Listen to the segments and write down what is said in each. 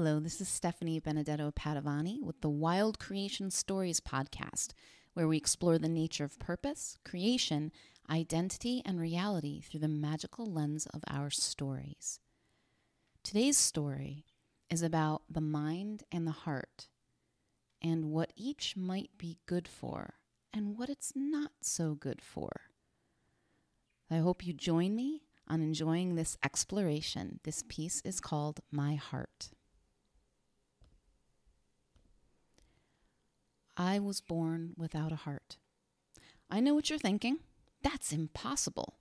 Hello, this is Stephanie Benedetto Padavani with the Wild Creation Stories podcast, where we explore the nature of purpose, creation, identity, and reality through the magical lens of our stories. Today's story is about the mind and the heart, and what each might be good for, and what it's not so good for. I hope you join me on enjoying this exploration. This piece is called My Heart. I was born without a heart. I know what you're thinking. That's impossible.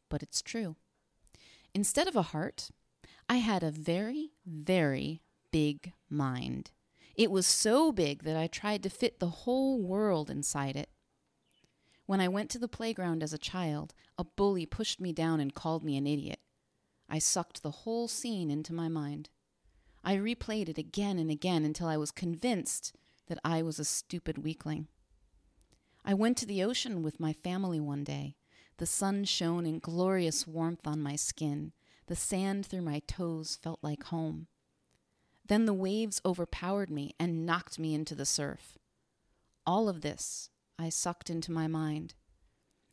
But it's true. Instead of a heart, I had a very, very big mind. It was so big that I tried to fit the whole world inside it. When I went to the playground as a child, a bully pushed me down and called me an idiot. I sucked the whole scene into my mind. I replayed it again and again until I was convinced that I was a stupid weakling. I went to the ocean with my family one day. The sun shone in glorious warmth on my skin. The sand through my toes felt like home. Then the waves overpowered me and knocked me into the surf. All of this I sucked into my mind.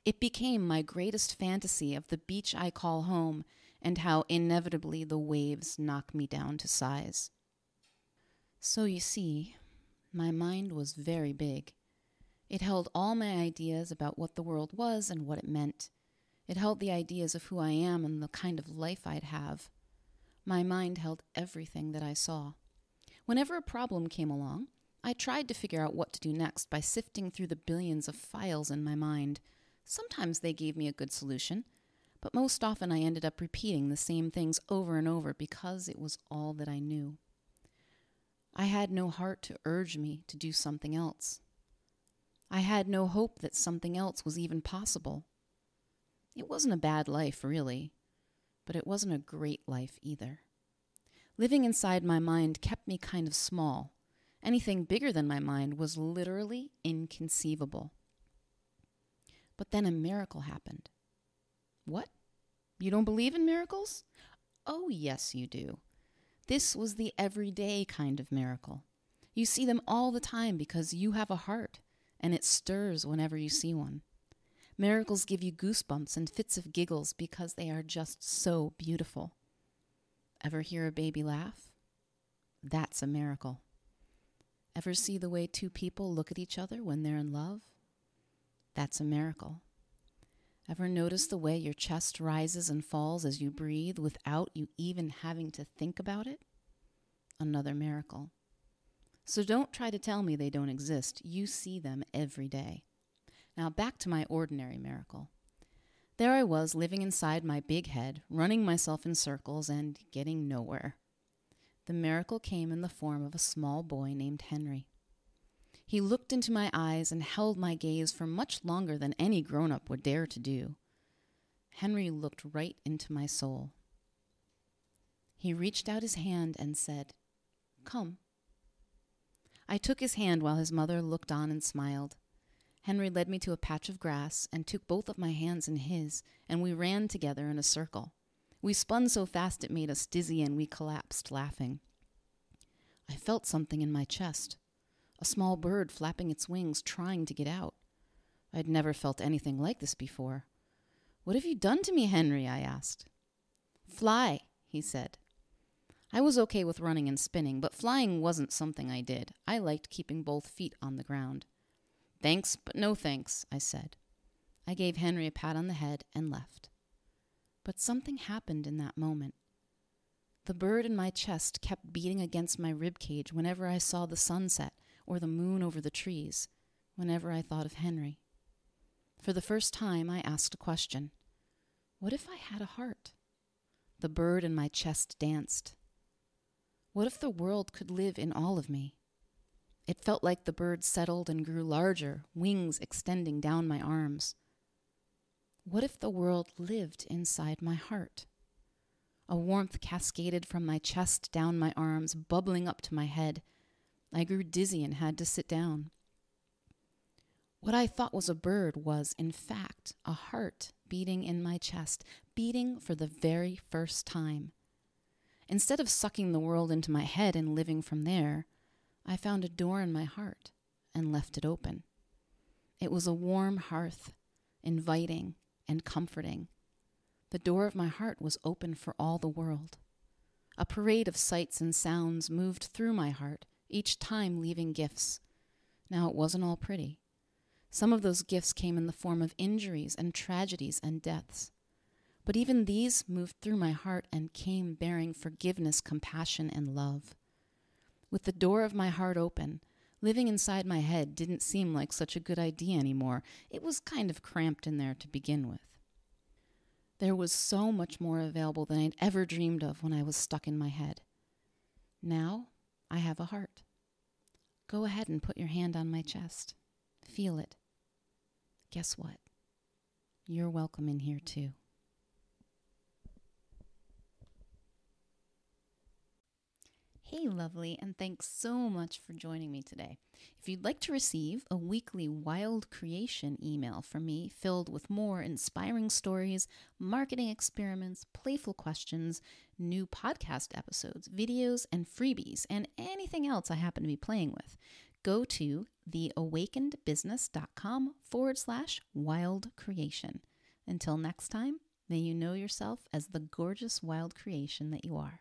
It became my greatest fantasy of the beach I call home and how inevitably the waves knock me down to size. So you see, my mind was very big. It held all my ideas about what the world was and what it meant. It held the ideas of who I am and the kind of life I'd have. My mind held everything that I saw. Whenever a problem came along, I tried to figure out what to do next by sifting through the billions of files in my mind. Sometimes they gave me a good solution, but most often I ended up repeating the same things over and over because it was all that I knew. I had no heart to urge me to do something else. I had no hope that something else was even possible. It wasn't a bad life, really, but it wasn't a great life either. Living inside my mind kept me kind of small. Anything bigger than my mind was literally inconceivable. But then a miracle happened. What? You don't believe in miracles? Oh, yes, you do. This was the everyday kind of miracle. You see them all the time because you have a heart, and it stirs whenever you see one. Miracles give you goosebumps and fits of giggles because they are just so beautiful. Ever hear a baby laugh? That's a miracle. Ever see the way two people look at each other when they're in love? That's a miracle. Ever notice the way your chest rises and falls as you breathe without you even having to think about it? Another miracle. So don't try to tell me they don't exist. You see them every day. Now back to my ordinary miracle. There I was living inside my big head, running myself in circles and getting nowhere. The miracle came in the form of a small boy named Henry. He looked into my eyes and held my gaze for much longer than any grown-up would dare to do. Henry looked right into my soul. He reached out his hand and said, "Come." I took his hand while his mother looked on and smiled. Henry led me to a patch of grass and took both of my hands in his, and we ran together in a circle. We spun so fast it made us dizzy and we collapsed laughing. I felt something in my chest. A small bird flapping its wings, trying to get out. I'd never felt anything like this before. "What have you done to me, Henry?" I asked. "Fly," he said. I was okay with running and spinning, but flying wasn't something I did. I liked keeping both feet on the ground. "Thanks, but no thanks," I said. I gave Henry a pat on the head and left. But something happened in that moment. The bird in my chest kept beating against my ribcage whenever I saw the sunset or the moon over the trees, whenever I thought of Henry. For the first time, I asked a question. What if I had a heart? The bird in my chest danced. What if the world could live in all of me? It felt like the bird settled and grew larger, wings extending down my arms. What if the world lived inside my heart? A warmth cascaded from my chest down my arms, bubbling up to my head. I grew dizzy and had to sit down. What I thought was a bird was, in fact, a heart beating in my chest, beating for the very first time. Instead of sucking the world into my head and living from there, I found a door in my heart and left it open. It was a warm hearth, inviting and comforting. The door of my heart was open for all the world. A parade of sights and sounds moved through my heart, each time leaving gifts. Now it wasn't all pretty. Some of those gifts came in the form of injuries and tragedies and deaths. But even these moved through my heart and came bearing forgiveness, compassion, and love. With the door of my heart open, living inside my head didn't seem like such a good idea anymore. It was kind of cramped in there to begin with. There was so much more available than I'd ever dreamed of when I was stuck in my head. Now I have a heart. Go ahead and put your hand on my chest. Feel it. Guess what? You're welcome in here too. Hey, lovely, and thanks so much for joining me today. If you'd like to receive a weekly Wild Creation email from me filled with more inspiring stories, marketing experiments, playful questions, new podcast episodes, videos, and freebies, and anything else I happen to be playing with, go to theawakenedbusiness.com/wild creation. Until next time, may you know yourself as the gorgeous wild creation that you are.